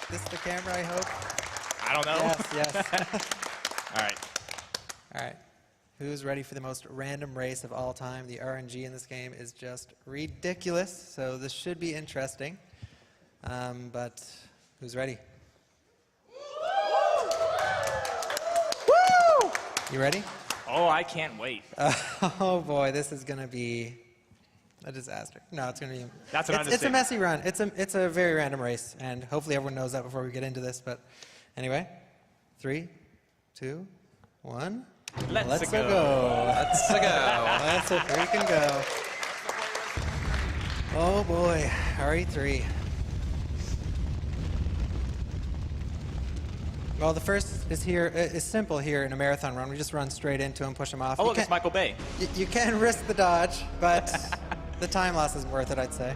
this the camera, I hope? I don't know. Yes, yes. All right. All right. Who's ready for the most random race of all time? The RNG in this game is just ridiculous, so this should be interesting. But who's ready? Woo! You ready? Oh, I can't wait. Oh boy, this is going to be a disaster. No, it's going to be. That's an It's a messy run. It's a very random race, and hopefully everyone knows that before we get into this. But anyway, 3, 2, 1. Let's go. Let's go. Let's freaking go. Oh boy, RE3. Well, the first is simple here in a marathon run. We just run straight into him, push him off. Oh, look, it's Michael Bay. You can risk the dodge, but the time loss isn't worth it, I'd say.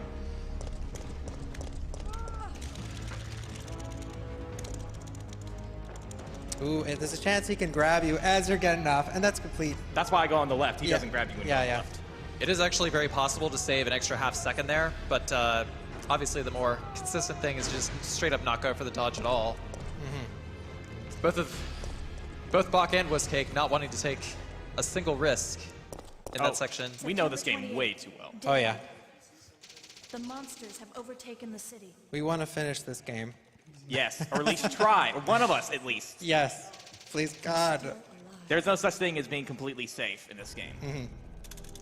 Ooh, and there's a chance he can grab you as you're getting off, and that's complete. That's why I go on the left. He doesn't grab you when you're on the left. It is actually very possible to save an extra half second there, but obviously the more consistent thing is just straight up not go for the dodge at all. Both Bawk and Wusscake not wanting to take a single risk in that section. We know this game way too well. Oh yeah. The monsters have overtaken the city. We want to finish this game. Yes, or at least try. Or one of us, at least. Yes. Please, God. There's no such thing as being completely safe in this game.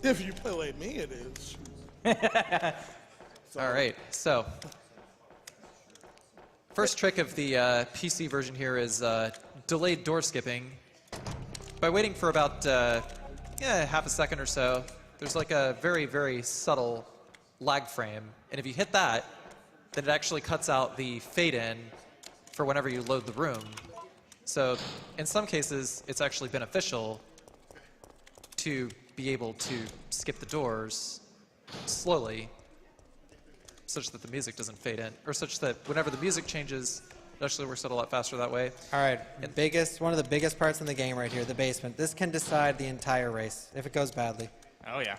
If you play like me, it is. All right, so first trick of the PC version here is delayed door skipping. By waiting for about half a second or so, there's like a very, very subtle lag frame. And if you hit that, then it actually cuts out the fade-in for whenever you load the room. So in some cases, it's actually beneficial to be able to skip the doors slowly, such that the music doesn't fade in, or such that whenever the music changes, it actually works out a lot faster that way. All right, one of the biggest parts in the game right here, the basement. This can decide the entire race if it goes badly. Oh yeah.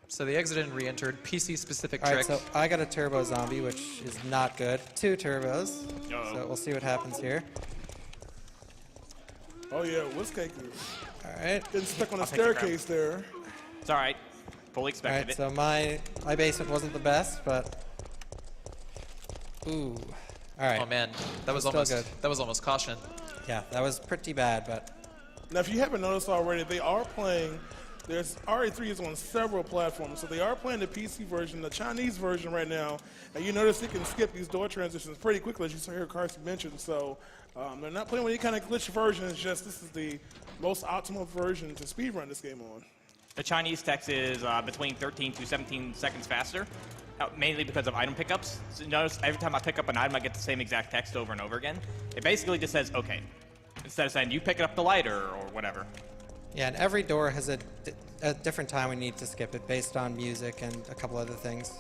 So they exited and re-entered. PC-specific All trick. right, so I got a turbo zombie, which is not good. 2 turbos. So we'll see what happens here. Oh yeah, Wusscake is All right. getting stuck on the staircase there. It's all right. Fully All expected right, it. so my basement wasn't the best, but ooh. All right. Oh man, that was Still almost good. that was almost caution. Yeah, that was pretty bad, but Now, if you haven't noticed already, they are playing. There's RE3 is on several platforms, so they are playing the PC version, the Chinese version right now, and you notice they can skip these door transitions pretty quickly, as you saw here Carson mentioned. So they're not playing with any kind of glitch version. It's just this is the most optimal version to speedrun this game on. The Chinese text is between 13 to 17 seconds faster, mainly because of item pickups. So notice every time I pick up an item, I get the same exact text over and over again. It basically just says, okay, instead of saying, you pick up the lighter or whatever. yeah, and every door has a different time we need to skip it based on music and a couple other things.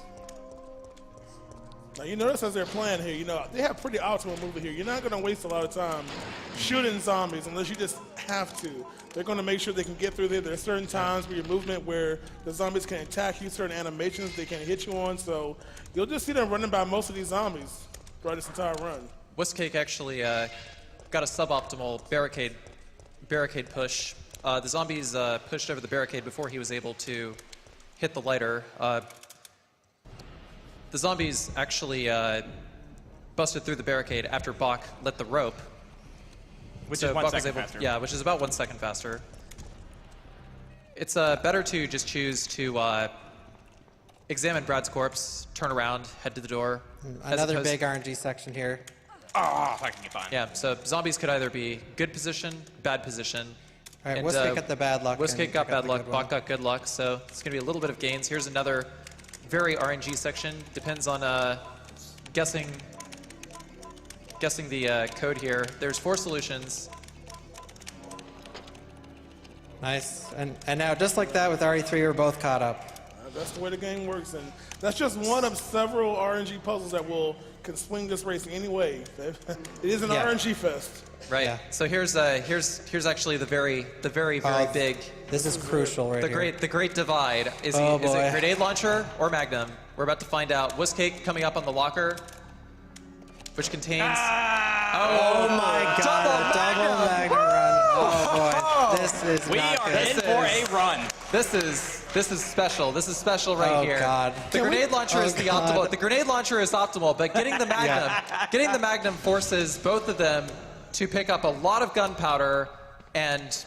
Now, you notice as they're playing here, you know, they have pretty optimal movement here. You're not going to waste a lot of time shooting zombies unless you just have to. They're going to make sure they can get through there. There are certain times where your movement where the zombies can attack you, certain animations they can hit you on. So you'll just see them running by most of these zombies throughout this entire run. Wusscake actually got a suboptimal barricade push. The zombies pushed over the barricade before he was able to hit the lighter. The zombies actually busted through the barricade after Bawk lit the rope. Which is 1 second faster. Yeah, which is about 1 second faster. It's better to just choose to examine Brad's corpse, turn around, head to the door. Another big RNG section here. Oh, if I can get by. Yeah, so zombies could either be good position, bad position. All right, And, Wusscake got the bad luck. Wusscake and got got bad the luck, good one. Bawk got good luck, so it's going to be a little bit of gains. Here's another very RNG section. Depends on guessing the code here. There's 4 solutions. Nice. And now, just like that with RE3, we're both caught up. That's the way the game works, and that's just one of several RNG puzzles that can swing this race any way. It is an RNG fest. Right. Yeah. So here's actually the very big. This is crucial right here. The great divide. Is Oh, it grenade boy. launcher or Magnum? We're about to find out. Wusscake coming up on the locker. which contains. Oh my God! Double Magnum run. Oh boy, this is We not are good. in for a run. This is special. This is special right here. Oh God! The grenade launcher is the God. optimal. The grenade launcher is optimal, but getting the Magnum, forces both of them to pick up a lot of gunpowder, and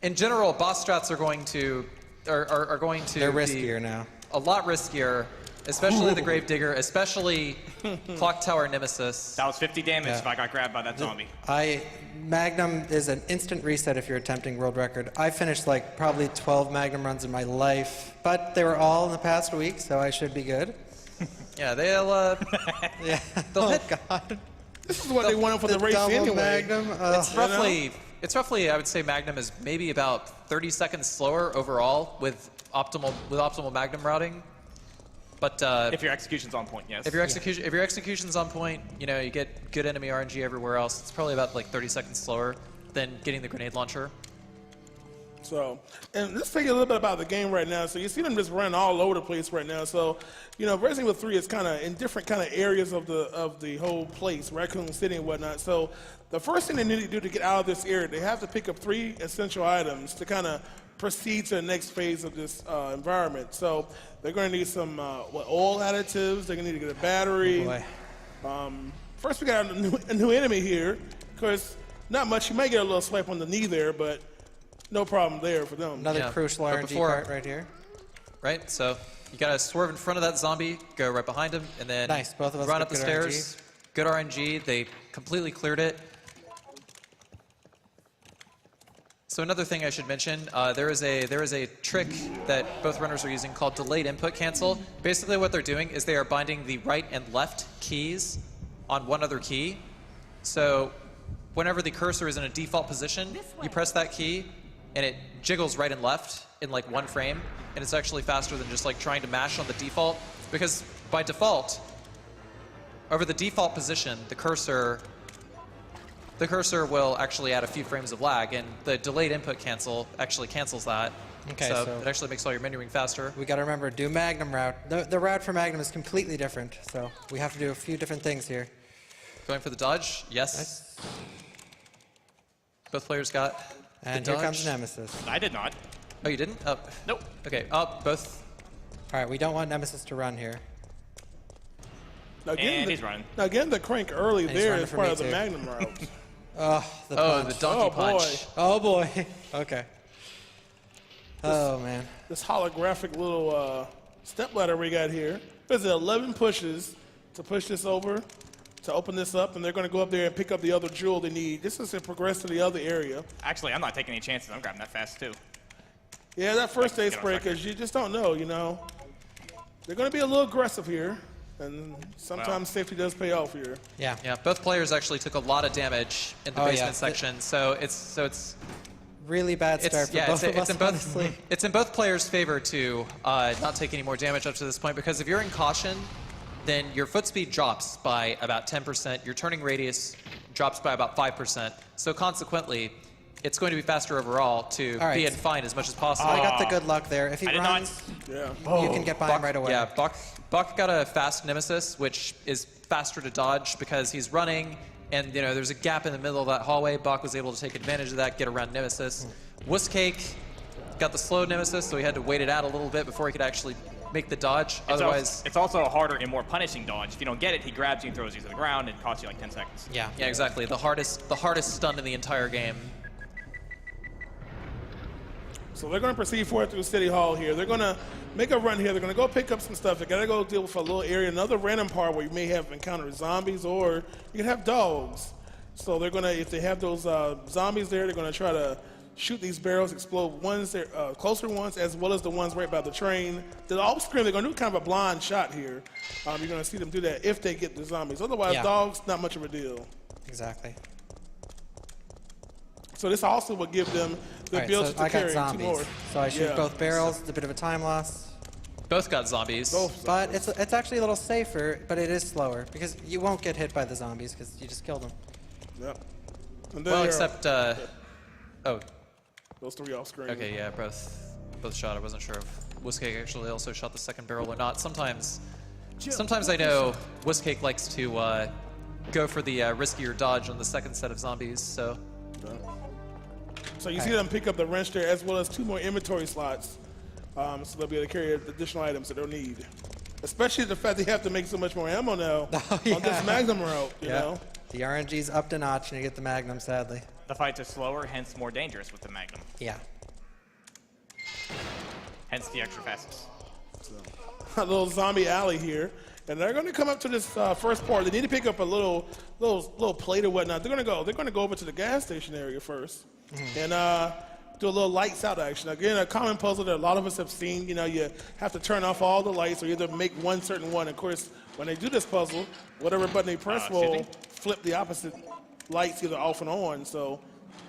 in general, boss strats are going to They're be riskier now. a lot riskier, especially the Gravedigger, especially Clock Tower Nemesis. That was 50 damage Yeah. if I got grabbed by that zombie. Magnum is an instant reset if you're attempting world record. I finished like probably 12 Magnum runs in my life, but they were all in the past week, so I should be good. Yeah, they'll Yeah. they'll hit. God. This is what they wanted for the race double anyway. Magnum. It's roughly, I would say Magnum is maybe about 30 seconds slower overall with optimal Magnum routing. But If your execution's on point, yes. if your execution's on point, you know, you get good enemy RNG everywhere else. It's probably about like 30 seconds slower than getting the grenade launcher. So, and let's take a little bit about the game right now. So you see them just run all over the place right now. So, you know, Resident Evil 3 is kind of in different kind of areas of the whole place, Raccoon City and whatnot. So the first thing they need to do to get out of this area, they have to pick up 3 essential items to kind of proceed to the next phase of this environment. So they're going to need some oil additives. They're going to need to get a battery. Boy. First, we got a new enemy here. Of course, not much. You might get a little swipe on the knee there, but no problem there for them. Another Yeah, crucial but RNG before- part right here. Right? So you gotta swerve in front of that zombie, go right behind him, and then Nice, both of us run get up the good stairs. Good RNG. They completely cleared it. So another thing I should mention, there is a trick that both runners are using called delayed input cancel. Basically what they're doing is they are binding the right and left keys on one other key. So whenever the cursor is in a default position, you press that key and it jiggles right and left in like one frame, and it's actually faster than just like trying to mash on the default, because by default, over the default position, the cursor will actually add a few frames of lag, and the delayed input cancel actually cancels that. Okay, so so- it actually makes all your menuing faster. We got to remember, do Magnum route. The route for Magnum is completely different, so we have to do a few different things here. Going for the dodge, yes. Nice. Both players got And the here dodge. comes Nemesis. I did not. Oh, you didn't? Oh, Nope. okay. Oh, both. All right, we don't want Nemesis to run here. Now, And he's running. Now, getting the crank early And he's there running is for part me of the too. Magnum route. Oh, the Oh, punch. the donkey Oh, boy. punch. Oh boy. Okay. Oh man. This holographic little stepladder we got here. There's 11 pushes to push this over, to open this up, and they're going to go up there and pick up the other jewel they need. This is to progress to the other area. Actually, I'm not taking any chances. I'm grabbing that fast, too. Yeah, that first day Get on spray, sucker. because you just don't know, you know. They're going to be a little aggressive here, and sometimes Well. safety does pay off here. Yeah. Yeah, both players actually took a lot of damage in the Oh, yeah. basement section, so it's Really bad start for both of us, honestly. it's in both players' favor to not take any more damage up to this point, because if you're in caution, then your foot speed drops by about 10%, your turning radius drops by about 5%. So consequently, it's going to be faster overall to All right. be in fine as much as possible. I got the good luck there. If he I did not. runs, Yeah. you can get by him right away. Yeah, Bach got a fast Nemesis, which is faster to dodge because he's running, and you know there's a gap in the middle of that hallway. Bach was able to take advantage of that, get around Nemesis. Wusscake got the slow Nemesis, so he had to wait it out a little bit before he could actually make the dodge. Otherwise, It's also a harder and more punishing dodge. If you don't get it, he grabs you and throws you to the ground and costs you like 10 seconds. Yeah. yeah, exactly. The hardest stun in the entire game. So they're going to proceed forward through City Hall here. They're going to make a run here. They're going to go pick up some stuff. They got to go deal with a little area, another random part where you may have encountered zombies, or you can have dogs. So they're going to, if they have those zombies there, they're going to try to shoot these barrels, explode ones, closer ones, as well as the ones right by the train. They're all scream. They're going to do kind of a blind shot here. You're going to see them do that if they get the zombies. Otherwise, Yeah. dogs, not much of a deal. Exactly. So this also will give them the All right, ability so to I carry got two zombies. more. So I shoot Yeah. both barrels. It's a bit of a time loss. Both got zombies. Both. But it's actually a little safer, but it is slower because you won't get hit by the zombies because you just killed them. Yep. And then Well, there are except oh, those three off screen. okay, yeah, both shot. I wasn't sure if Wusscake actually also shot the second barrel or not. Sometimes I know Wusscake likes to go for the riskier dodge on the second set of zombies. So So you see them pick up the wrench there, as well as 2 more inventory slots. So they'll be able to carry additional items that they'll need. Especially the fact they have to make so much more ammo now on this Magnum route, you know? The RNG's upped a notch and you get the Magnum, sadly. The fights are slower, hence more dangerous with the Magnum. Yeah. Hence the extra fastest. A little zombie alley here. And they're going to come up to this first part. They need to pick up a little plate or whatnot. They're going to go over to the gas station area first. And do a little lights out action. Again, a common puzzle that a lot of us have seen. You know, you have to turn off all the lights or either make one certain one. Of course, when they do this puzzle, whatever button they press will flip the opposite lights either off and on. So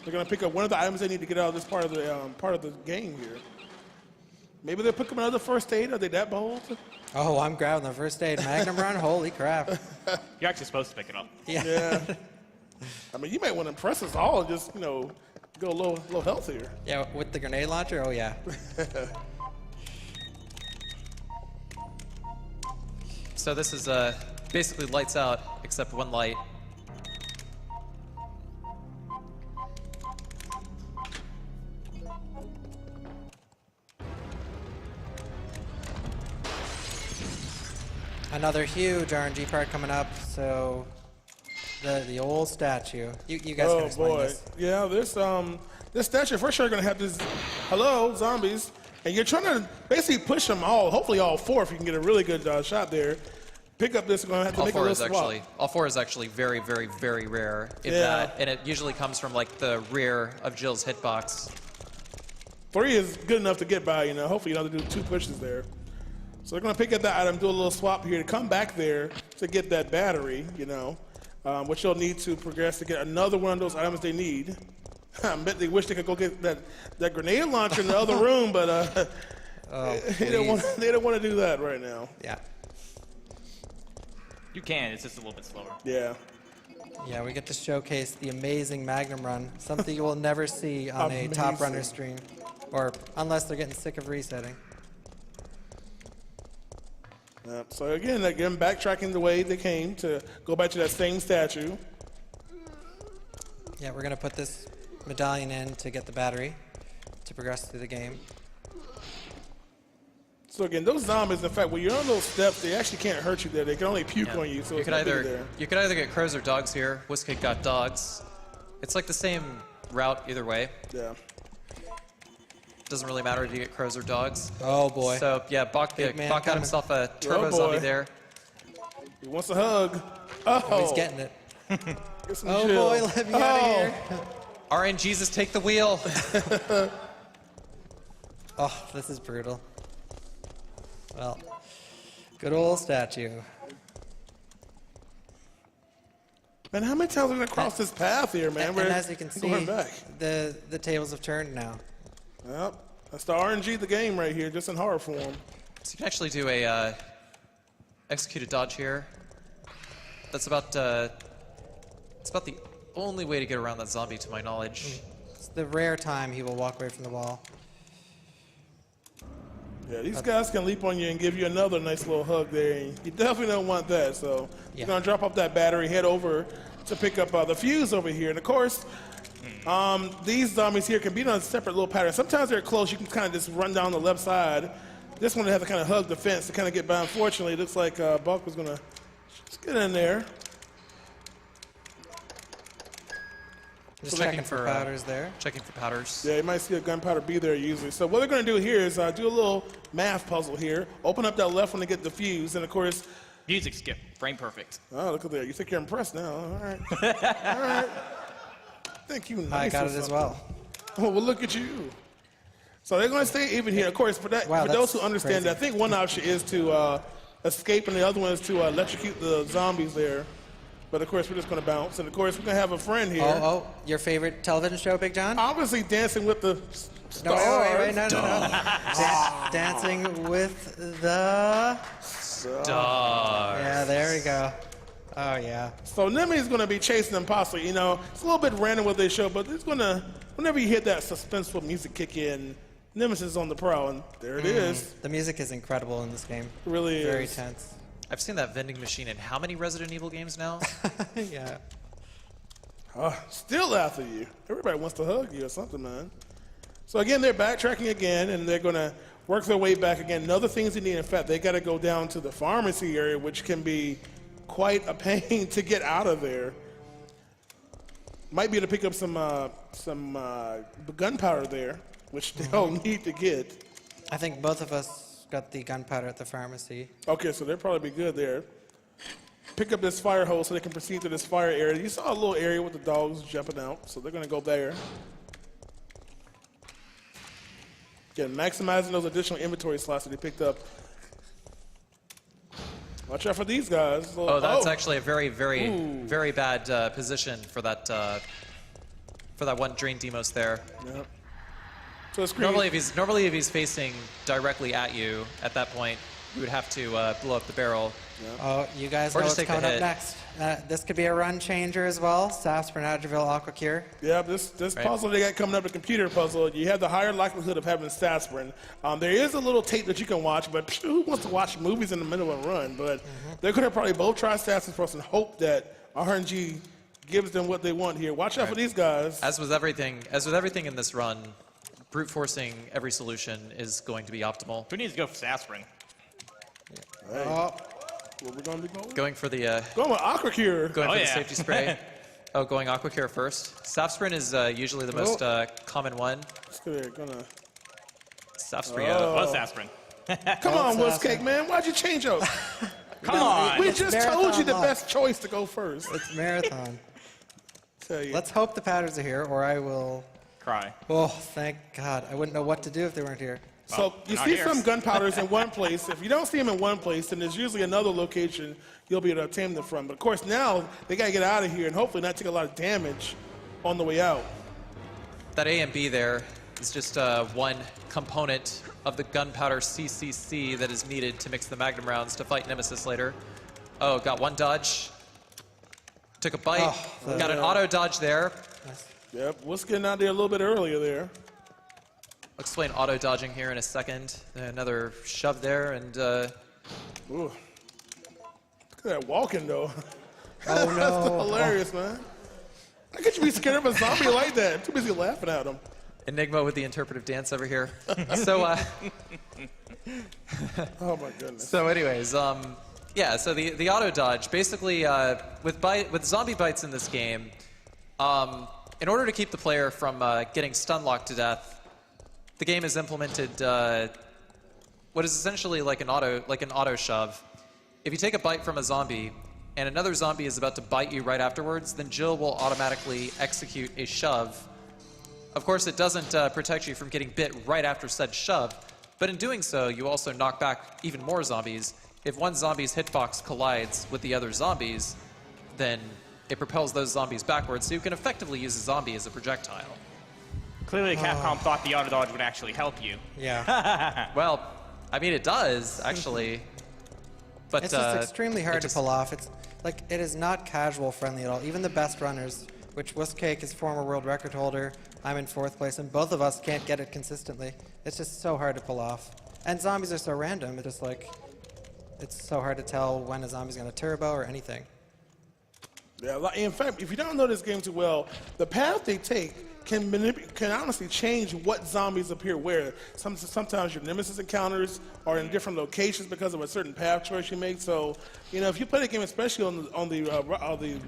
they're going to pick up one of the items they need to get out of this part of the game here. Maybe they'll pick up another first aid. Are they that bold? Oh, I'm grabbing the first aid Magnum run. Holy crap. You're actually supposed to pick it up. Yeah. I mean, you might want to impress us all and just, you know, go a little healthier. Yeah, with the grenade launcher? Oh, yeah. So this is basically lights out, except one light. Another huge RNG part coming up, so the old statue. You guys can explain this. Yeah, this statue, for sure, going to have this, hello, zombies. And you're trying to basically push them all, hopefully all 4 if you can get a really good shot there. Pick up this, going to have to make a little swap. All 4 is actually very, very, very rare, if that. And it usually comes from like the rear of Jill's hitbox. 3 is good enough to get by, you know. Hopefully you don't have to do 2 pushes there. So they're going to pick up that item, do a little swap here to come back there to get that battery, you know, which you'll need to progress to get another one of those items they need. I bet they wish they could go get that grenade launcher in the other room, but they don't want to do that right now. Yeah. You can, it's just a little bit slower. Yeah. Yeah, we get to showcase the amazing Magnum run, something you will never see on a Top Runner stream, or unless they're getting sick of resetting. So again, backtracking the way they came to go back to that same statue. Yeah, we're going to put this medallion in to get the battery to progress through the game. So again, those zombies, in fact, when you're on those steps, they actually can't hurt you there. They can only puke on you. So you could either get crows or dogs here. Wusscake got dogs. It's like the same route either way. Yeah. Doesn't really matter if you get crows or dogs. Oh boy. So yeah, Bawk got himself a turbo zombie there. He wants a hug. Oh, he's getting it. Oh boy, let me out of here. RNGesus, take the wheel. Oh, this is brutal. Well, good old statue. Man, how many times are we going to cross this path here, man? And as you can see, back. the tables have turned now. Yep. That's the RNG of the game right here, just in horror form. So you can actually do a executed dodge here. That's about the only way to get around that zombie, to my knowledge. It's the rare time he will walk away from the wall. Yeah, these guys can leap on you and give you another nice little hug there. And you definitely don't want that. So you're going to drop off that battery, head over to pick up the fuse over here. And of course, these zombies here can be on a separate little pattern. Sometimes they're close. You can kind of just run down the left side. This one they have to kind of hug the fence to kind of get by. Unfortunately, it looks like Buck was going to just get in there. Just checking for powders there. Checking for powders. Yeah, you might see a gunpowder be there usually. So what they're going to do here is do a little math puzzle here. Open up that left one to get the fuse. And, of course, music skip, frame perfect. Oh, look at there. You think you're impressed now. All right. All right. Thank you. I got it as well. Oh, well, look at you. So they're going to stay even here. Of course, for those who understand that, I think one option is to escape, and the other one is to electrocute the zombies there. But, of course, we're just going to bounce. And, of course, we're going to have a friend here. Oh, your favorite television show, Big John? Obviously Dancing with the Stars. No, wait, no. Dancing with the Stars. Yeah, there we go. Oh, yeah. So Nemesis is going to be chasing them possibly. You know, it's a little bit random what they show, but it's going to, whenever you hear that suspenseful music kick in, Nemesis is on the prowl, and there it is. The music is incredible in this game. It really Very is. tense. I've seen that vending machine in how many Resident Evil games now? Yeah. Still after you. Everybody wants to hug you or something, man. So again, they're backtracking again, and they're going to work their way back again. Another things they need, in fact, they got to go down to the pharmacy area, which can be quite a pain to get out of there. Might be able to pick up some gunpowder there, which they'll need to get. I think both of us got the gunpowder at the pharmacy. Okay, so they'll probably be good there. Pick up this fire hose so they can proceed to this fire area. You saw a little area with the dogs jumping out, so they're going to go there. Again, maximizing those additional inventory slots that they picked up. Watch out for these guys. Oh, that's actually a very, very bad position for that one Drain Demos there. Yeah. So it's Normally, if he's facing directly at you at that point, you would have to blow up the barrel. Yeah. Oh, you guys Or know just what's take the coming up hit. next. This could be a run changer as well. Saspern, Adgerville, Aqua Cure. Yeah, this Right. puzzle they got coming up, the computer puzzle, you have the higher likelihood of having Saspern. There is a little tape that you can watch, but who wants to watch movies in the middle of a run? But they're going to probably both try Saspern first and hope that RNG gives them what they want here. Watch out for these guys. As with everything in this run, brute forcing every solution is going to be optimal. Who needs to go for aspirin? Hey, Oh, what we going to be going? Going for the Going with Aqua Cure. going Oh, for the yeah. safety spray. Oh, going Aqua Cure first. Sap Sprint is usually the most common one. They're gonna. Sap Sprint. What's aspirin? Come on, Saspern. Wusscake, man. Why'd you change up? Come on. We It's just marathon told you the luck. best choice to go first. it's marathon. Tell you. Let's hope the powders are here, or I will. Cry. Oh, thank God. I wouldn't know what to do if they weren't here. So you not see here. some gunpowders in one place. If you don't see them in one place, then there's usually another location you'll be able to obtain them from. But of course now they got to get out of here and hopefully not take a lot of damage on the way out. That A and B there is just one component of the gunpowder CCC that is needed to mix the Magnum rounds to fight Nemesis later. Oh, got one dodge. Took a bite. Got an auto dodge there. Yep, Wusscake getting out there a little bit earlier there. I'll explain auto dodging here in a second. Another shove there, and Ooh. Look at that walking though. Oh, That's no. hilarious, man. How could you be scared of a zombie like that? I'm too busy laughing at him. Enigma with the interpretive dance over here. So, Oh my goodness. so anyways, yeah. So the auto dodge, basically, with zombie bites in this game, in order to keep the player from getting stun locked to death, the game has implemented what is essentially like an auto shove. If you take a bite from a zombie and another zombie is about to bite you right afterwards, then Jill will automatically execute a shove. Of course, it doesn't protect you from getting bit right after said shove, but in doing so, you also knock back even more zombies. If one zombie's hitbox collides with the other zombies, then it propels those zombies backwards, so you can effectively use a zombie as a projectile. Clearly, Capcom thought the auto dodge would actually help you. Yeah. Well, I mean, it does, actually. But It's just extremely hard just- to pull off. It's like it is not casual friendly at all. Even the best runners, which Wusscake is former world record holder, I'm in 4th place, and both of us can't get it consistently. It's just so hard to pull off. And zombies are so random. It's just like it's so hard to tell when a zombie's going to turbo or anything. Yeah, in fact, if you don't know this game too well, the path they take can honestly change what zombies appear where. Sometimes your Nemesis encounters are in different locations because of a certain path choice you make. So, you know, if you play the game, especially on the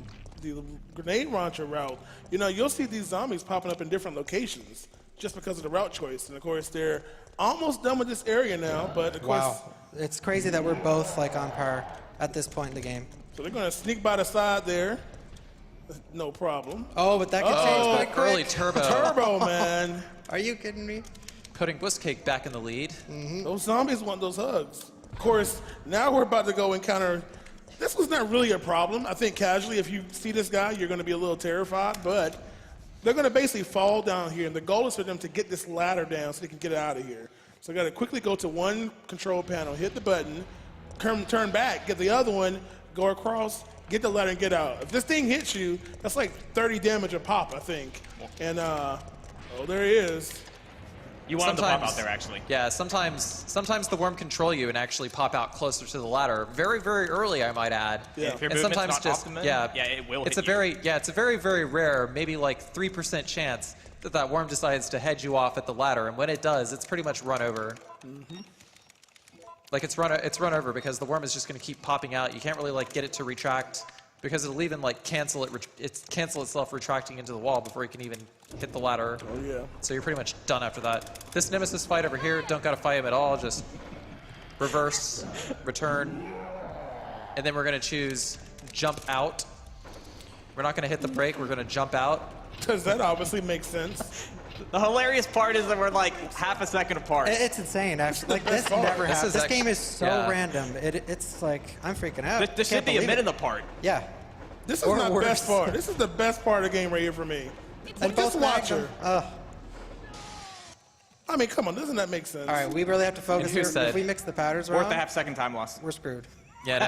grenade launcher route, you know, you'll see these zombies popping up in different locations just because of the route choice. And of course, they're almost done with this area now, but of course. Wow. It's crazy that we're both like on par at this point in the game. So they're going to sneak by the side there. No problem. Oh, but that can change quite quick. early turbo, Turbo, man. Are you kidding me? putting Wusscake back in the lead. Those zombies want those hugs. Of course, now we're about to go encounter. This was not really a problem. I think casually, if you see this guy, you're going to be a little terrified, but they're going to basically fall down here, and the goal is for them to get this ladder down so they can get out of here. So I got to quickly go to one control panel, hit the button, turn back, get the other one, go across, get the ladder, and get out. If this thing hits you, that's like 30 damage a pop, I think. And, oh, there he is. You want them to pop out there, actually. Yeah, sometimes the worm control you and actually pop out closer to the ladder. Very, very early, I might add. Yeah. If your And movement's sometimes not just optimum, yeah, it will it's hit a very it's a very, very rare, maybe like 3% chance that worm decides to head you off at the ladder, and when it does, it's pretty much run over. Like it's run over because the worm is just going to keep popping out. You can't really like get it to retract because it'll even like cancel itself retracting into the wall before you can even hit the ladder. Oh, yeah. So you're pretty much done after that. This Nemesis fight over here, don't gotta fight him at all. Just reverse, return, and then we're gonna choose jump out. We're not gonna hit the brake. We're gonna jump out. Because that obviously makes sense. The hilarious part is that we're like half a second apart. It's insane, actually. Like, this part. never This happens. is This game actually- is so yeah. random. It's like, I'm freaking out. This should Can't be a believe minute it. apart. Yeah. This is Or not the worse. best part. This is the best part of the game right here for me. And Just both watch Magnum. her. I mean, come on, doesn't that make sense? All right, we really have to focus And who here. said- If we mix the powders Worth wrong, a half-second time loss. we're screwed. Yeah, no.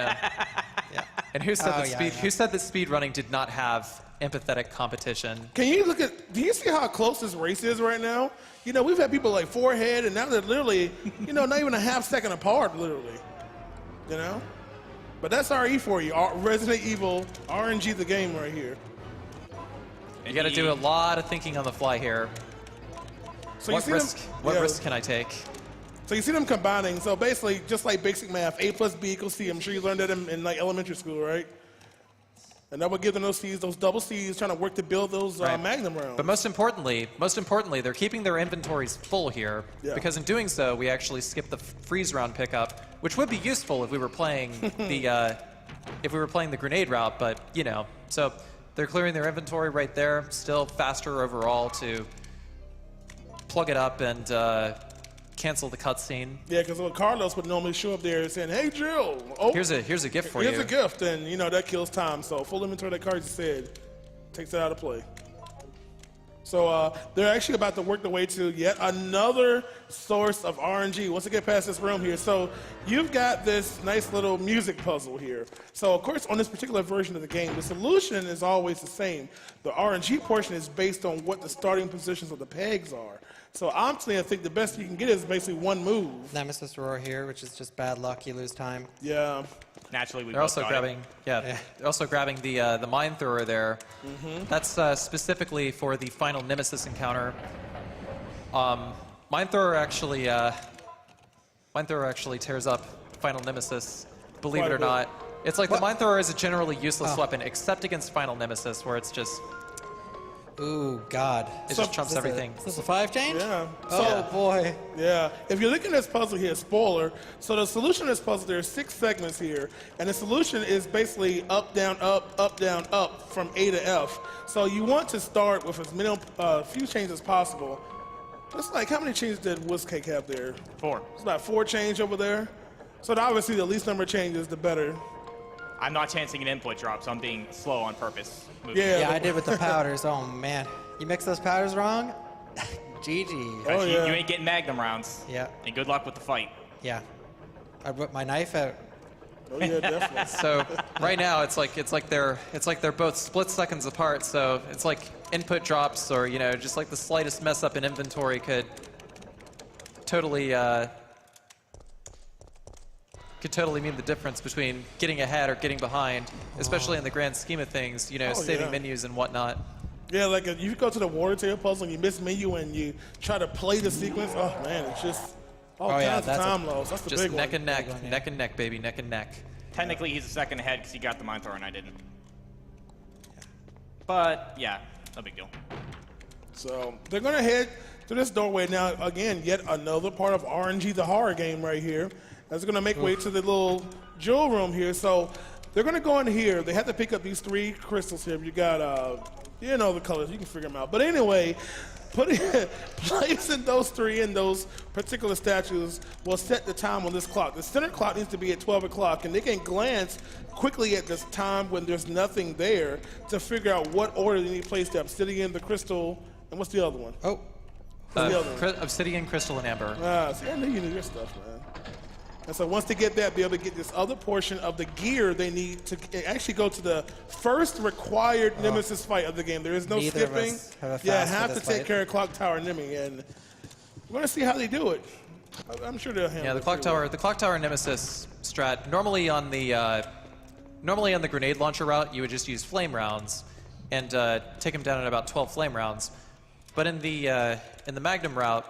Yeah. And who said Oh, that yeah, speed? yeah. Who said that speedrunning did not have empathetic competition? Can you look at, do you see how close this race is right now? You know, we've had people like forehead, and now they're literally, you know, not even a half second apart, literally. You know? But that's RE for you. Resident Evil, RNG the game right here. You got to do a lot of thinking on the fly here. So What risk? What yeah. risk can I take? So you see them combining. So basically, just like basic math, A plus B equals C. I'm sure you learned that in like elementary school, right? And that would give them those C's, those double C's, trying to work to build those Right. Magnum rounds. But most importantly, they're keeping their inventories full here Yeah. because in doing so, we actually skip the freeze round pickup, which would be useful if we were playing the grenade route. But you know, so they're clearing their inventory right there. Still faster overall to plug it up and cancel the cutscene. Yeah, because Carlos would normally show up there saying, "Hey, Jill, oh, Here's a gift for you. here's a gift," and you know that kills time. So full inventory, that card you said, takes it out of play. So they're actually about to work their way to yet another source of RNG. Once they get past this room here, so you've got this nice little music puzzle here. So of course, on this particular version of the game, the solution is always the same. The RNG portion is based on what the starting positions of the pegs are. So honestly, I think the best you can get is basically one move. Nemesis roar here, which is just bad luck. You lose time. Yeah. Naturally, we They're both also got grabbing, it. they're also grabbing the mine thrower there. That's specifically for the final Nemesis encounter. Mine thrower actually tears up final Nemesis. Believe Quite it a or bit. not, it's like What? the mine thrower is a generally useless weapon except against final Nemesis, where it's just Ooh, God. it just trumps everything. Is this a 5 change? Yeah. Oh, boy. Yeah, if you're looking at this puzzle here, spoiler, so the solution to this puzzle, there are 6 segments here, and the solution is basically up, down, up from A to F. So you want to start with as many, few changes as possible. It's like, how many changes did Wusscake have there? 4. It's about 4 change over there. So obviously the least number of changes, the better. I'm not chancing an input drop, so I'm being slow on purpose. Yeah. Yeah, I did with the powders. Oh, man. You mix those powders wrong? GG. Oh, you, yeah. you ain't getting Magnum rounds. Yeah. And good luck with the fight. Yeah. I whipped my knife out. Oh yeah, definitely. So right now it's like they're both split seconds apart. So it's like input drops, or you know, just like the slightest mess up in inventory could totally mean the difference between getting ahead or getting behind, especially in the grand scheme of things. You know, Oh, saving yeah. menus and whatnot. Yeah, like if you go to the water table puzzle and you miss menu and you try to play the sequence, oh man, it's just all Oh, yeah, kinds of that's a- time loss. That's the Just big neck one. and neck, Big one, yeah. neck and neck, baby, neck and neck. Technically, he's a second ahead because he got the mine thrower and I didn't. But, yeah, no big deal. So they're gonna head to this doorway now. Again, yet another part of RNG, the horror game right here. That's gonna make way to the little jewel room here. So they're gonna go in here. They have to pick up these 3 crystals here. You got, you know the colors. You can figure them out. But anyway, placing those 3 in those particular statues will set the time on this clock. The center clock needs to be at 12 o'clock, and they can glance quickly at this time when there's nothing there to figure out what order they need to place the obsidian, the crystal, and what's the other one? Oh, What's the other one? Obsidian, crystal, and amber. See, I knew you knew your stuff, man. And so once they get that, be able to get this other portion of the gear they need to actually go to the first required Nemesis fight of the game. There is no Neither of skipping. us have a Yeah, fast for have to this take fight. care of Clock Tower Nemi. And We're going to see how they do it. I'm sure they'll handle Yeah, it the clock pretty tower Nemesis strat. Normally on the grenade launcher route, you would just use flame rounds and take them down at about 12 flame rounds. But in the Magnum route,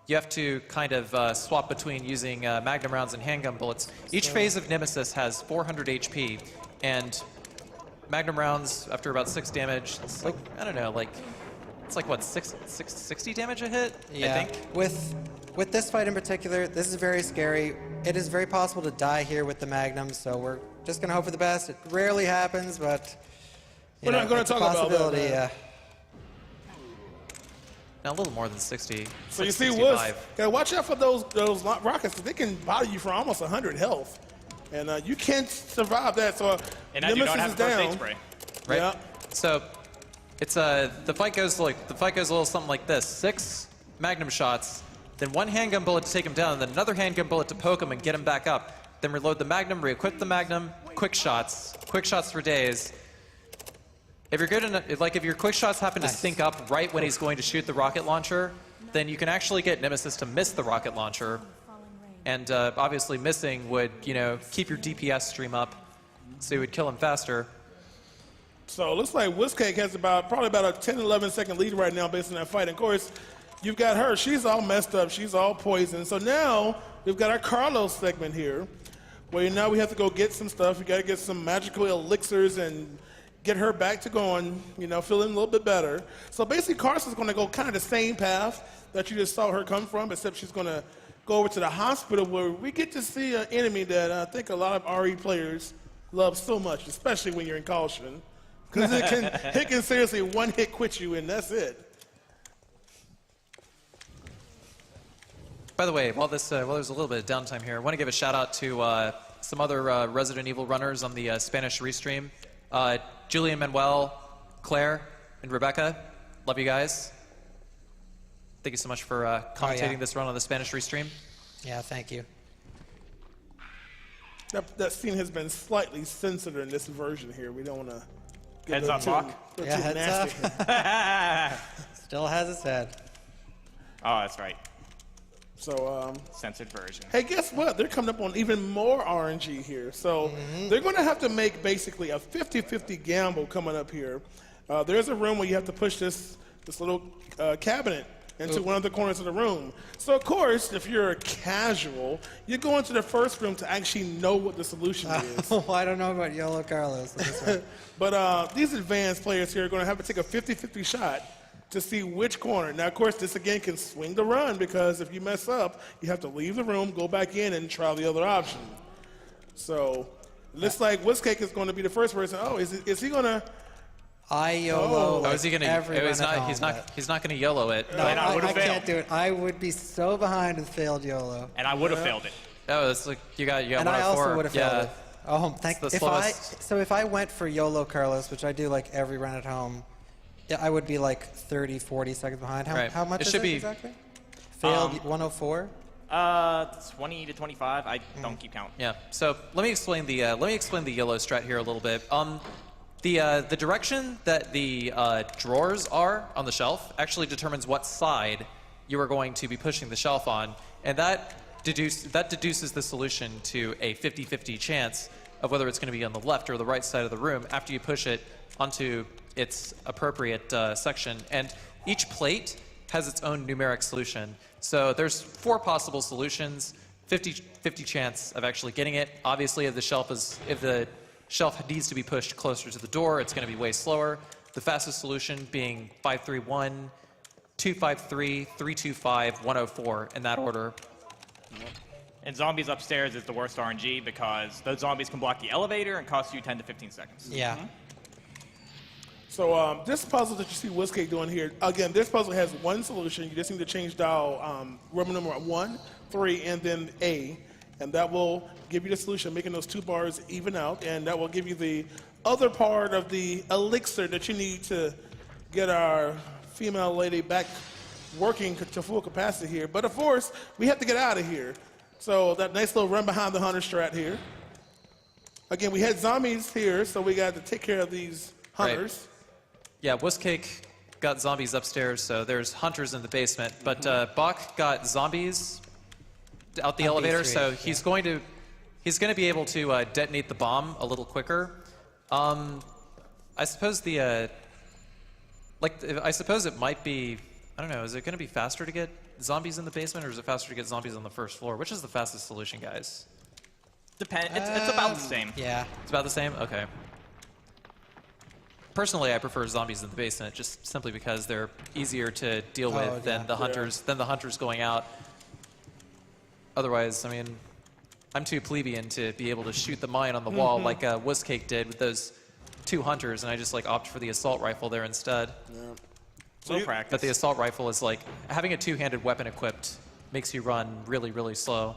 you have to kind of swap between using Magnum rounds and handgun bullets. Each phase of Nemesis has 400 HP, and Magnum rounds, after about 6 damage, it's like, I don't know, like, it's like, what, 60 damage a hit, Yeah. I think? With this fight in particular, this is very scary. It is very possible to die here with the Magnum, so we're just going to hope for the best. It rarely happens, but We're not gonna it's a talk about that, possibility. man. Yeah. Now, a little more than 60. So like you see, 65. gotta watch out for those rockets. They can bother you for almost 100 health, and you can't survive that. So And now you don't Nemesis have is first aid down. spray. Right? Yeah. So it's the fight goes a little something like this: 6 Magnum shots, then 1 handgun bullet to take him down, then another handgun bullet to poke him and get him back up. Then reload the Magnum, re-equip the Magnum, quick shots for days. If you're good enough, like if your quick shots happen to Nice. sync up right when he's going to shoot the rocket launcher, then you can actually get Nemesis to miss the rocket launcher. And obviously missing would, keep your DPS stream up, so you would kill him faster. So it looks like Wusscake has probably about a 10, 11 second lead right now based on that fight. And of course, you've got her. She's all messed up. She's all poisoned. So now we've got our Carlos segment here, where now we have to go get some stuff. We got to get some magical elixirs and get her back to going, feeling a little bit better. So basically, Carson's going to go kind of the same path that you just saw her come from, except she's going to go over to the hospital where we get to see an enemy that I think a lot of RE players love so much, especially when you're in caution. Because it can seriously one-hit quit you, and that's it. By the way, while there's a little bit of downtime here, I want to give a shout out to some other Resident Evil runners on the Spanish restream. Julian, Manuel, Claire, and Rebecca. Love you guys. Thank you so much for commentating this run on the Spanish restream. Yeah, thank you. That scene has been slightly censored in this version here. We don't want to get Heads up, Bawk. Yeah, heads nasty. Still has its head. Oh, that's right. So, Censored version. hey, guess what? They're coming up on even more RNG here. So they're going to have to make basically a 50-50 gamble coming up here. There's a room where you have to push this little cabinet into one of the corners of the room. So, of course, if you're a casual, you go into the first room to actually know what the solution is. Oh, I don't know about YOLO Carlos. on this one. But these advanced players here are going to have to take a 50-50 shot to see which corner. Now, of course, this again can swing the run because if you mess up, you have to leave the room, go back in, and try the other option. So, it looks like Wusscake is going to be the first person. Oh, is he going to? I YOLO. Oh, is he gonna? every run He's at not. home, He's but- not. He's not gonna YOLO it. No, And I would've I can't failed. do it. I would be so behind with failed YOLO. And I would have failed it. Oh, it's like you got And I 104. also would have failed it. Oh, thank. It's the If I slowest. went for YOLO Carlos, which I do like every run at home, yeah, I would be like 30, 40 seconds behind. How, Right. how much It is should it be- exactly? Failed 104. 20 to 25. I don't keep count. Yeah. So let me explain the YOLO strat here a little bit. The direction that the drawers are on the shelf actually determines what side you are going to be pushing the shelf on, and that deduces the solution to a 50-50 chance of whether it's going to be on the left or the right side of the room after you push it onto its appropriate section. And each plate has its own numeric solution. So there's 4 possible solutions, 50 chance of actually getting it. Obviously, if the shelf needs to be pushed closer to the door, it's going to be way slower. The fastest solution being 531, 253, 325, 104 in that order. And zombies upstairs is the worst RNG because those zombies can block the elevator and cost you 10 to 15 seconds. Yeah. So this puzzle that you see Wusscake doing here, again, this puzzle has one solution. You just need to change dial Roman number 1, 3, and then A, and that will give you the solution, making those 2 bars even out, and that will give you the other part of the elixir that you need to get our female lady back working to full capacity here. But of course, we have to get out of here. So that nice little run behind the hunter strat here. Again, we had zombies here, so we got to take care of these hunters. Yeah, Wusscake got zombies upstairs, so there's hunters in the basement. But Bawk got zombies out the On elevator, B3, so he's going to be able to detonate the bomb a little quicker. I suppose I suppose it might be. I don't know. Is it going to be faster to get zombies in the basement, or is it faster to get zombies on the first floor? Which is the fastest solution, guys? It's about the same. Yeah. It's about the same? Okay. Personally, I prefer zombies in the basement just simply because they're easier to deal with than the hunters going out. Otherwise, I mean, I'm too plebeian to be able to shoot the mine on the wall like Wusscake did with those 2 hunters, and I just like opt for the assault rifle there instead. Yeah. Slow practice. But the assault rifle is like having a 2-handed weapon equipped makes you run really, really slow.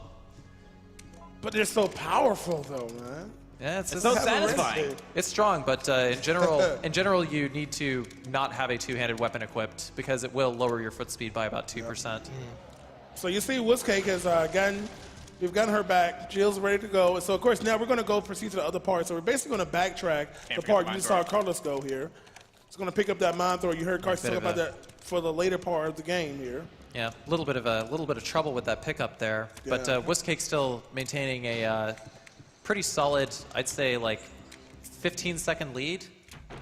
But they're so powerful, though, man. Yeah, It's so satisfying. It's strong, but in general, you need to not have a 2-handed weapon equipped because it will lower your foot speed by about 2%. So you see, Wusscake has we've gotten her back. Jill's ready to go. So of course now we're going to proceed to the other part. So we're basically going to backtrack the part you just saw Carlos go here. It's going to pick up that mine throw. You heard Carlos talk about that for the later part of the game here. Yeah, a little bit of trouble with that pickup there, but Wusscake still maintaining a pretty solid, I'd say, like 15-second lead.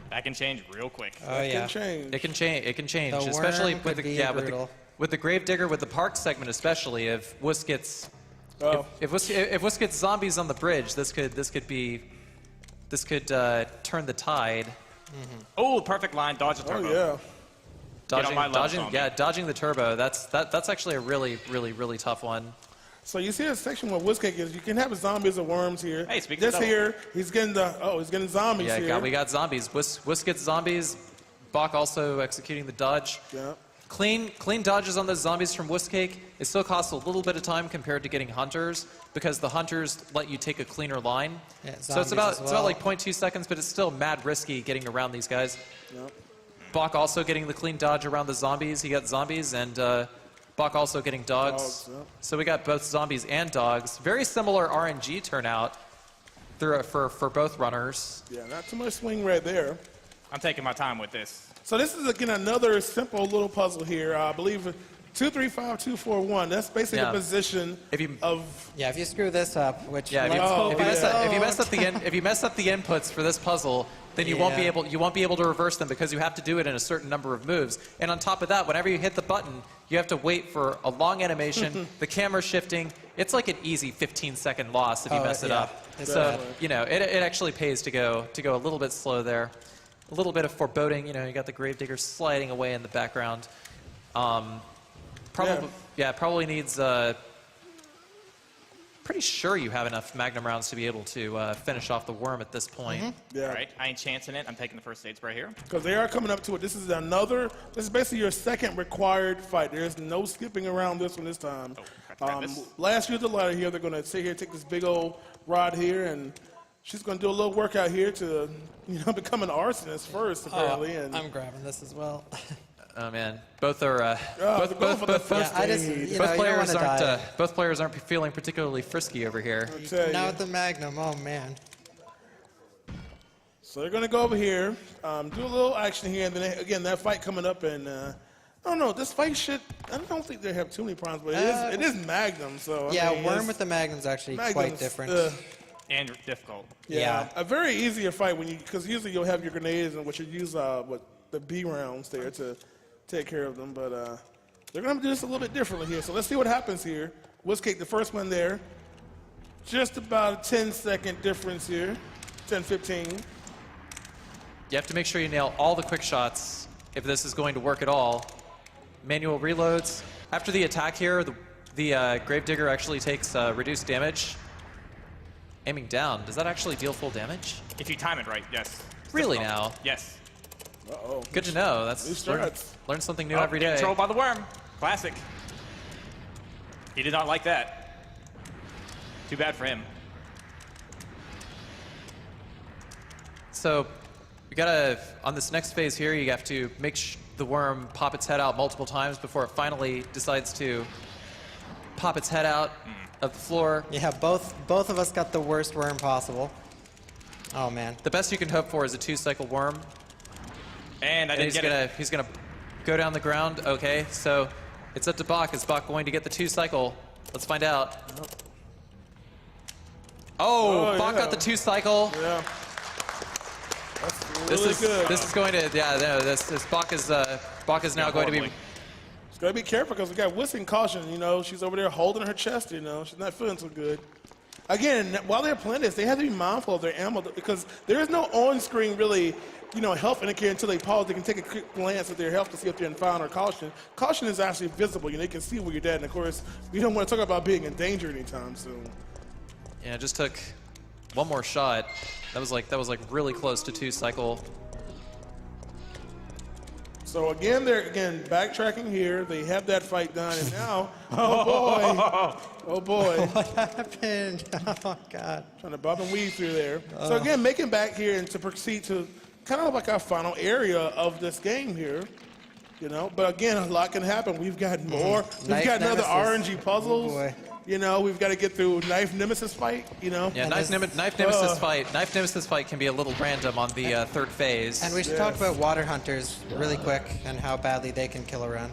That can change real quick. Oh yeah. Can change. It can change. It can change, The especially worm with could the be with the Gravedigger, with the park segment, especially if Wuss gets if Wuss gets zombies on the bridge, this could turn the tide. Oh, perfect line, dodge the turbo. Oh yeah. Dodging the turbo. That's actually a really, really, really tough one. So you see a section where Wusscake is. You can have zombies or worms here. Hey, speaking this of here, he's getting zombies here. Yeah, we got zombies. Wuss gets zombies. Bawk also executing the dodge. Yeah. Clean dodges on those zombies from Wusscake. It still costs a little bit of time compared to getting hunters because the hunters let you take a cleaner line. Yeah, so it's about like 0.2 seconds, but it's still mad risky getting around these guys. Yep. Bawk also getting the clean dodge around the zombies. He got zombies, and Bawk also getting dogs. Yep. So we got both zombies and dogs. Very similar RNG turnout for both runners. Yeah, not too much swing right there. I'm taking my time with this. So this is, again, another simple little puzzle here. I believe 2, 3, 5, 2, 4, 1. That's basically the position of... Yeah, if you screw this up, which... Yeah, if you mess up the inputs for this puzzle, then you won't be able to reverse them because you have to do it in a certain number of moves. And on top of that, whenever you hit the button, you have to wait for a long animation, the camera shifting. It's like an easy 15-second loss if you mess it up. So, you know, it actually pays to go a little bit slow there. A little bit of foreboding, you know, you got the Gravedigger sliding away in the background. Probably needs, pretty sure you have enough Magnum rounds to be able to finish off the worm at this point. Yeah. All right, I ain't chancing it. I'm taking the first stage right here. Because they are coming up to it. This is basically your second required fight. There's no skipping around this one this time. Last year's the ladder here. They're going to sit here, take this big old rod here, and she's going to do a little workout here to, you know, become an arsonist first, apparently. And I'm grabbing this as well. Oh man, both are both players aren't feeling particularly frisky over here. Now with the Magnum, oh man. So they're gonna go over here, do a little action here, and then again that fight coming up, and I don't know, this fight I don't think they have too many problems, but it is Magnum, so yeah, I mean, worm with the Magnum's actually quite different. And difficult. Yeah, a very easier fight because usually you'll have your grenades and what you use the B rounds there to take care of them, but they're going to do this a little bit differently here. So let's see what happens here. Wusscake, the first one there. Just about a 10-second difference here, 10, 15. You have to make sure you nail all the quick shots if this is going to work at all. Manual reloads. After the attack here, the Gravedigger actually takes reduced damage. Aiming down, does that actually deal full damage? If you time it right, yes. Really now? Yes. Uh-oh. Good to know. That's learn something new every day. Controlled by the worm. Classic. He did not like that. Too bad for him. So you gotta, on this next phase here, you have to make the worm pop its head out multiple times before it finally decides to pop its head out of the floor. Yeah, both of us got the worst worm possible. Oh man. The best you can hope for is a 2-cycle worm. And I didn't get it. He's gonna go down the ground. Okay, so it's up to Bawk. Is Bawk going to get the 2 cycle? Let's find out. Oh, Bawk got the 2 cycle. Yeah. That's really good. This is going to, yeah, no, this Bawk is now going to be. She's got to be careful because we got Wusscake caution. You know, she's over there holding her chest. You know, she's not feeling so good. Again, while they're playing this, they have to be mindful of their ammo because there is no on-screen really, you know, health indicator until they pause. They can take a quick glance at their health to see if they're in fire or caution. Caution is actually visible. You know, they can see where you're dead. And of course, we don't want to talk about being in danger anytime soon. Yeah, just took one more shot. That was like really close to 2 cycle. So again, they're backtracking here. They have that fight done, and now, oh boy, What happened? Oh, God. trying to bob and weave through there. So again, making back here and to proceed to kind of like our final area of this game here. You know, but again, a lot can happen. We've got more. We've Knife got another Nemesis. RNG puzzles. Oh, boy. You know, we've got to get through Knife Nemesis fight. You know. Yeah, And knife this- Nemesis fight. Knife Nemesis fight can be a little random on the 3rd phase. And we should talk about water hunters really quick and how badly they can kill a run.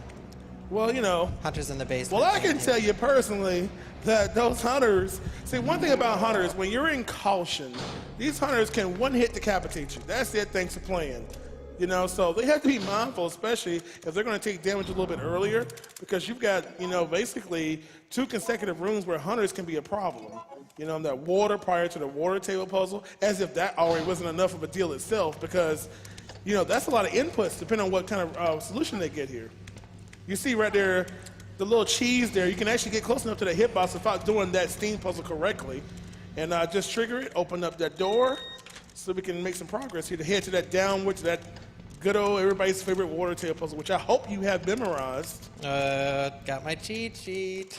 Well, you know. Hunters in the basement. Well, I can tell you personally that those hunters, see, one thing about hunters, when you're in caution, these hunters can one-hit decapitate you. That's it, thanks for playing. You know, so they have to be mindful, especially if they're going to take damage a little bit earlier, because you've got, you know, basically 2 consecutive rooms where hunters can be a problem. You know, that water prior to the water table puzzle, as if that already wasn't enough of a deal itself, because, you know, that's a lot of inputs depending on what kind of solution they get here. You see right there, the little cheese there, you can actually get close enough to the hitbox without doing that steam puzzle correctly. And just trigger it, open up that door, so we can make some progress here to head to that downward, to that good old everybody's favorite water tail puzzle, which I hope you have memorized. Got my cheat sheet.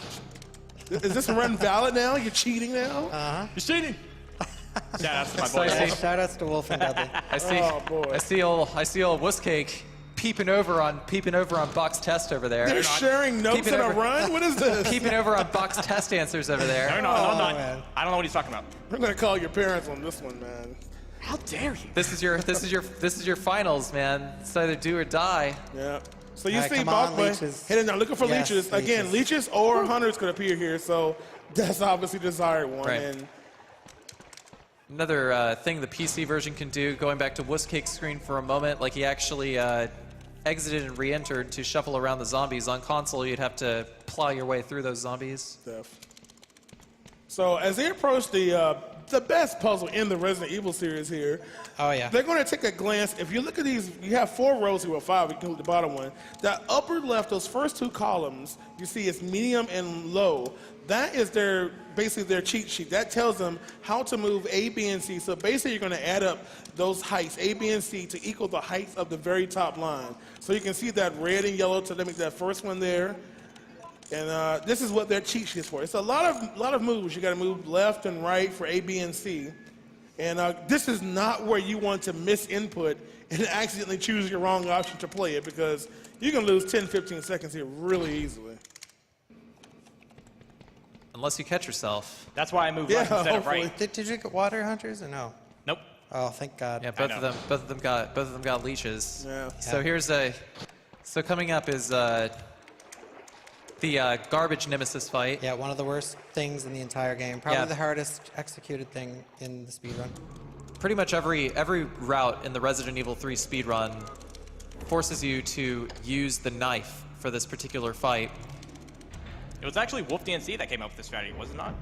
Is this run valid now? You're cheating now? He's cheating. Shout out to my So I boy. see- Yeah, shout outs to Wolf and Dudley. I see. Oh, boy. I see old Wusscake peeping over on Bawk's test over there. They're sharing notes Keep it in a over. run? What is this? Peeping over on Bawk's test answers over there. No, Oh, not. man. I don't know what he's talking about. I'm going to call your parents on this one, man. How dare you? This is your finals, man. It's either do or die. Yeah. So you All right, see come on, Bawkboy leeches. heading down, looking for Yes, leeches. Again, leeches or hunters could appear here, so that's obviously the desired one. Right. And Another thing the PC version can do, going back to Wusscake's screen for a moment, like he actually exited and re-entered to shuffle around the zombies. On console, you'd have to plow your way through those zombies. stuff. So as they approach the best puzzle in the Resident Evil series here, Oh, yeah. they're going to take a glance. If you look at these, you have 4 rows here, or 5, you can look at the bottom one. That upper left, those first 2 columns, you see it's medium and low. That is basically their cheat sheet. That tells them how to move A, B, and C. So basically you're going to add up those heights, A, B, and C, to equal the heights of the very top line. So you can see that red and yellow to make that first one there. And this is what their cheat sheet is for. It's a lot of moves. You got to move left and right for A, B, and C. And this is not where you want to miss input and accidentally choose your wrong option to play it, because you can lose 10, 15 seconds here really easily. Unless you catch yourself. That's why I moved Yeah, left instead of hopefully. right. Did you get water hunters or no? Nope. Oh, thank God. Yeah, I both know. of them got leashes. Yeah. So so coming up is the garbage Nemesis fight. Yeah, one of the worst things in the entire game. Probably Yeah. the hardest executed thing in the speedrun. Pretty much every route in the Resident Evil 3 speedrun forces you to use the knife for this particular fight. It was actually Wolf DNC that came up with this strategy, was it not?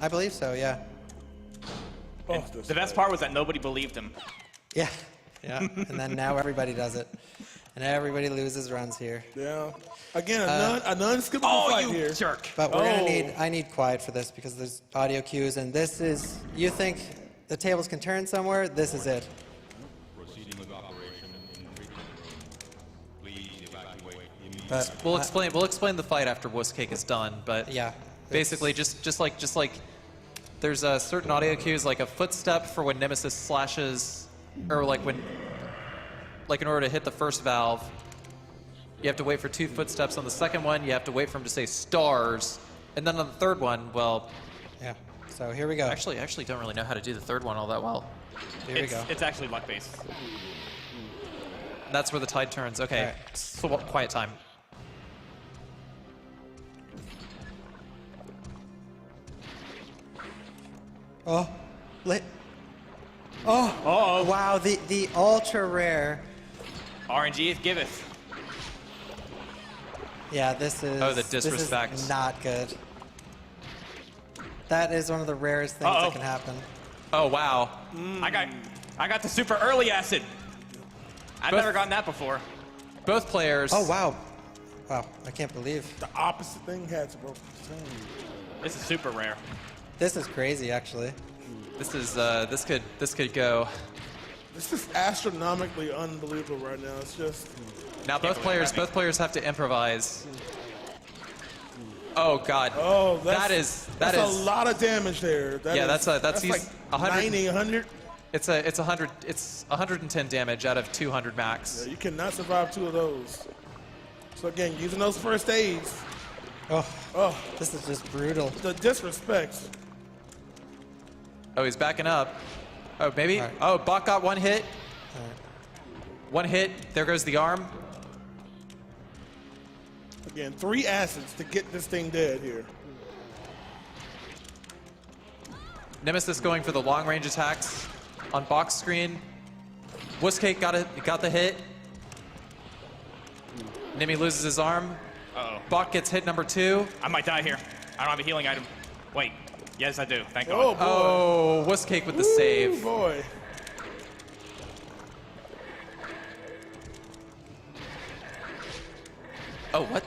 I believe so, yeah. Oh, The best part was that nobody believed him. Yeah. Yeah. And then now everybody does it. And everybody loses runs here. Yeah. Again, a non-skippable fight here. jerk. But we're Oh. I need quiet for this because there's audio cues, and this is, you think the tables can turn somewhere, this is it. Proceeding with operation in 3 Please evacuate immediately. But We'll explain the fight after Wusscake is done, but yeah. basically just like there's certain audio cues, like a footstep for when Nemesis slashes, or like in order to hit the first valve, you have to wait for 2 footsteps. On the second one, you have to wait for him to say stars, and then on the third one, well, Yeah. So here we go. actually don't really know how to do the third one all that well. Here we go. It's actually luck based. That's where the tide turns. Okay, All right. so quiet time. Oh, lit. Oh, wow, the ultra rare. RNG is giveth. Yeah, this is. Oh, the this disrespect. is not good. That is one of the rarest things that can happen. Oh, wow. I got the super early acid. I've Both- never gotten that before. Both players. Oh, wow. Wow, I can't believe. The opposite thing had to go. This is super rare. This is crazy, actually. This is this could go. This is astronomically unbelievable right now. It's just. Now both players have to improvise. Oh God. Oh, that is that's a lot of damage there. That's that's like 100. 90, 100. It's 100. It's 110 damage out of 200 max. Yeah, you cannot survive 2 of those. So again, using those first aids. Oh, this is just brutal. The disrespect. Oh, he's backing up. Oh, maybe. All right. Oh, Bach got one hit. All right. One hit. There goes the arm. Again, 3 acids to get this thing dead here. Nemesis going for the long range attacks on box screen. Wusscake got the hit. Nimi loses his arm. Uh-oh. Bach gets hit number 2. I might die here. I don't have a healing item. Wait. Yes, I do. Thank Oh God. boy. Oh, Wusscake with the save. Boy. Oh, what?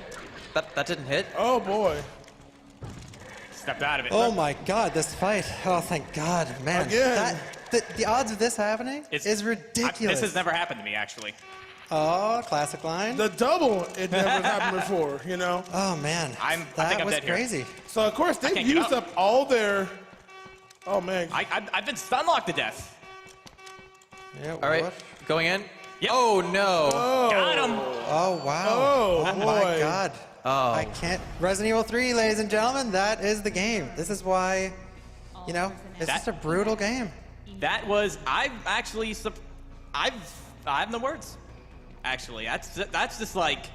That didn't hit? Oh boy. Stepped out of it. Oh my God, this fight. Oh, thank God, man. Again. The odds of this happening is ridiculous. This has never happened to me, actually. Oh, classic line. The double, it never happened before, you know? Oh man, I think that I'm was dead here. crazy. So of course they've can't get used up. up all their. Oh man. I've been stun locked to death. Yeah, All right, what? going in. Yep. Oh no. Got him. Oh wow. Oh, my boy. God. Oh. I can't. Resident Evil 3, ladies and gentlemen, that is the game. This is why, you know, it's That- just a brutal game. That was. I've actually. I have no words. Actually, that's just like,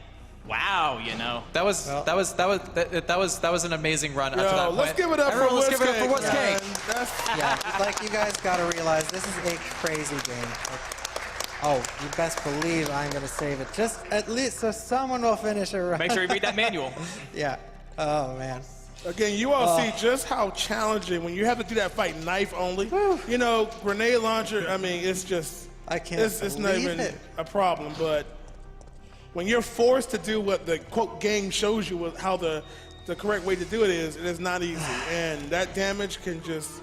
wow, you know. That was an amazing run up to that Yo, point. let's give it up Everyone, for let's give it up for Wusscake. Wusscake. Man. That's, Yeah, like you guys gotta realize, this is a crazy game. Like, oh, you best believe I'm gonna save it, just at least so someone will finish it right. Make sure you read that manual. Yeah. Oh man. again, you all see just how challenging when you have to do that fight knife only. You know, grenade launcher. I mean, it's just. I can't It's not believe even it. a problem, but when you're forced to do what the quote game shows you how the correct way to do it is not easy, and that damage can just.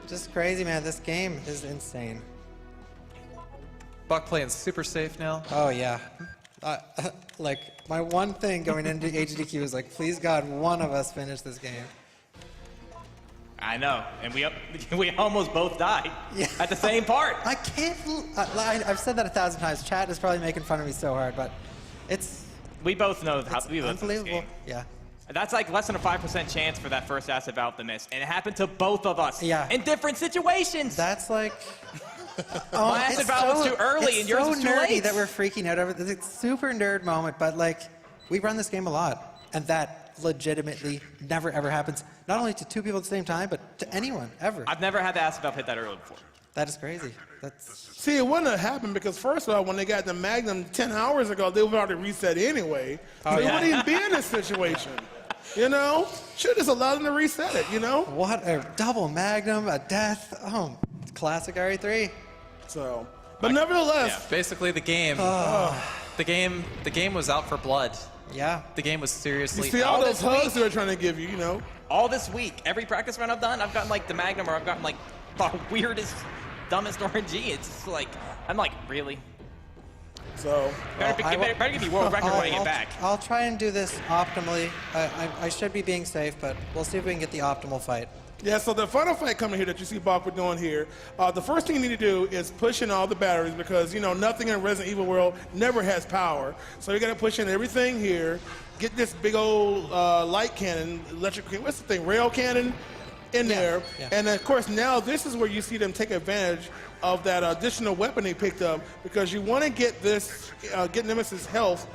Just crazy, man. This game is insane. Buck playing super safe now. Oh yeah. Like my one thing going into AGDQ is like, please God, one of us finish this game. I know, and we almost both died Yeah. at the same part. I can't. I've said that 1,000 times. Chat is probably making fun of me so hard, but it's We both know how we live in this unbelievable. game. Yeah. That's like less than a 5% chance for that first acid valve to miss, and it happened to both of us. Yeah. In different situations. That's like. My acid it's valve was so- too early, it's and yours so was too nerdy late. that we're freaking out over this. It's a super nerd moment, but like, we run this game a lot, and that legitimately never ever happens. Not only to 2 people at the same time, but to anyone ever. I've never had the acid valve hit that early before. That is crazy. That's. See, it wouldn't have happened because first of all, when they got the Magnum 10 hours ago, they would already reset anyway. So they yeah. wouldn't even be in this situation. You know, should just allowed them to reset it. You know, What a double magnum, a death. Oh, classic RE3. so. But nevertheless, Basically, the game was out for blood. Yeah. The game was seriously. you see all all those this hugs they're trying to give you. You know, All this week, every practice run I've done, I've gotten like the Magnum, or I've gotten like the weirdest, dumbest RNG. It's just like, I'm like, really? so. Better give me world record when I get back. I'll try and do this optimally. I should be being safe, but we'll see if we can get the optimal fight. Yeah, so the final fight coming here that you see Bawkbasoup doing here, the first thing you need to do is push in all the batteries because, you know, nothing in Resident Evil world never has power. So you got to push in everything here, get this big old light cannon, electric, what's the thing, rail cannon in there. yeah. And, of course, now this is where you see them take advantage of that additional weapon he picked up because you want to get this, get Nemesis' health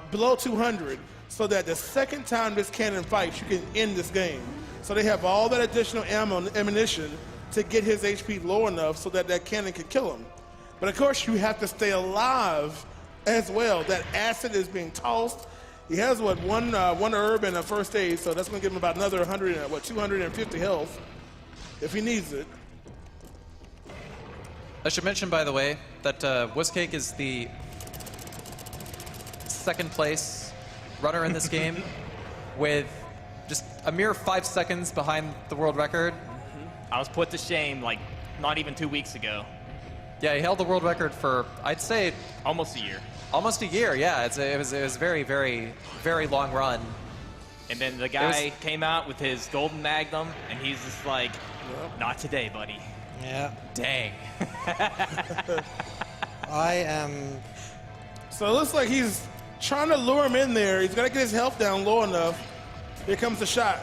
below 200 so that the second time this cannon fights, you can end this game. So they have all that additional ammo and ammunition to get his HP low enough so that that cannon can kill him. But of course, you have to stay alive as well. That acid is being tossed. He has, what, one herb and a first aid, so that's going to give him about another 250 health if he needs it. I should mention, by the way, that Wusscake is the second place runner in this game with just a mere 5 seconds behind the world record. I was put to shame like not even 2 weeks ago. Yeah, he held the world record for, I'd say, Almost a year. almost a year. Yeah, it was a very, very, very long run. And then the guy came out with his golden magnum, and he's just like, not today, buddy. Yeah. Dang. I am. So it looks like he's trying to lure him in there. He's got to get his health down low enough. Here comes the shot.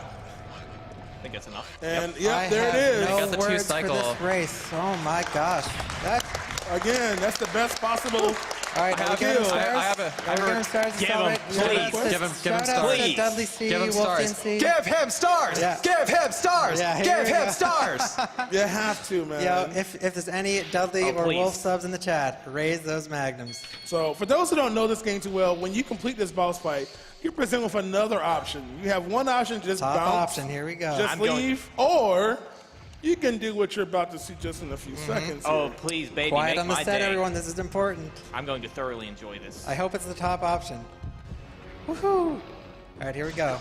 I think that's enough. And, I yep, there it have is. No got the words for two-cycle. this race. Oh my gosh. That. Again, that's the best possible. All right, I are we have- giving him I stars? have a- Are we giving him stars? to Give him, celebrate? please. Give him Shout out stars. to Dudley C, Give him Wolfden stars. C. Give him stars. Yeah. Give him stars. Yeah, here Give we him go. stars. You have to, man. Yo, if there's any Dudley Oh, or please. Wolf subs in the chat, raise those magnums. So for those who don't know this game too well, when you complete this boss fight, you're presented with another option. You have one option to just Top bounce, option, here we go. just I'm going- leave, or you can do what you're about to see just in a few seconds. Oh, here. please, baby, Quiet make on the my set, day. everyone. This is important. I'm going to thoroughly enjoy this. I hope it's the top option. Woohoo! All right, here we go.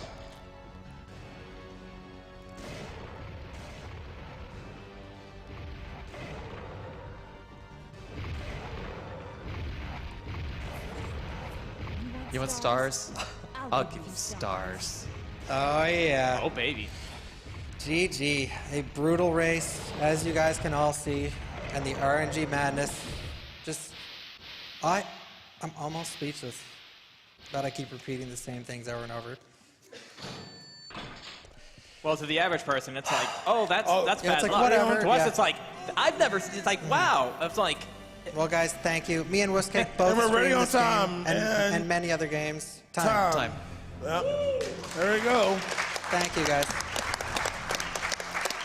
You want stars? I'll give you stars. Oh yeah. Oh, baby. GG. A brutal race, as you guys can all see, and the RNG madness. Just, I'm almost speechless. That I keep repeating the same things over and over. Well, to the average person, it's like, oh, that's Oh, that's yeah, bad it's like, luck. whatever, To us, yeah. it's like, I've never. It's like, wow. It's like, Well, guys, thank you. Me and Wusscake both And we're ready streamed on this game time, and and- many other games. Time. Yep. There we go. Thank you, guys.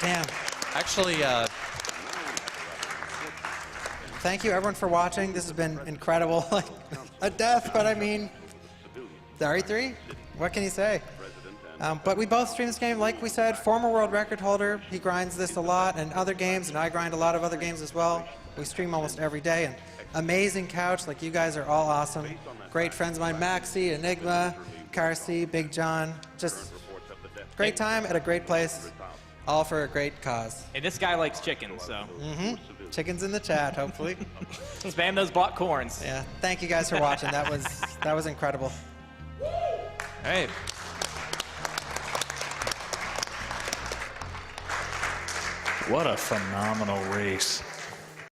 Damn. Actually, Thank you, everyone, for watching. This has been incredible. Like a death, but I mean, the RE3? What can you say? But we both stream this game, like we said, former world record holder. He grinds this a lot and other games, and I grind a lot of other games as well. We stream almost every day. And amazing couch, like you guys are all awesome. Great friends of mine, Maxi, Enigma, Carsey, Big John. Just great time at a great place, all for a great cause. and this guy likes chicken, so Chickens in the chat, hopefully. spam those block corns. Yeah, thank you guys for watching. That was incredible. hey, What a phenomenal race.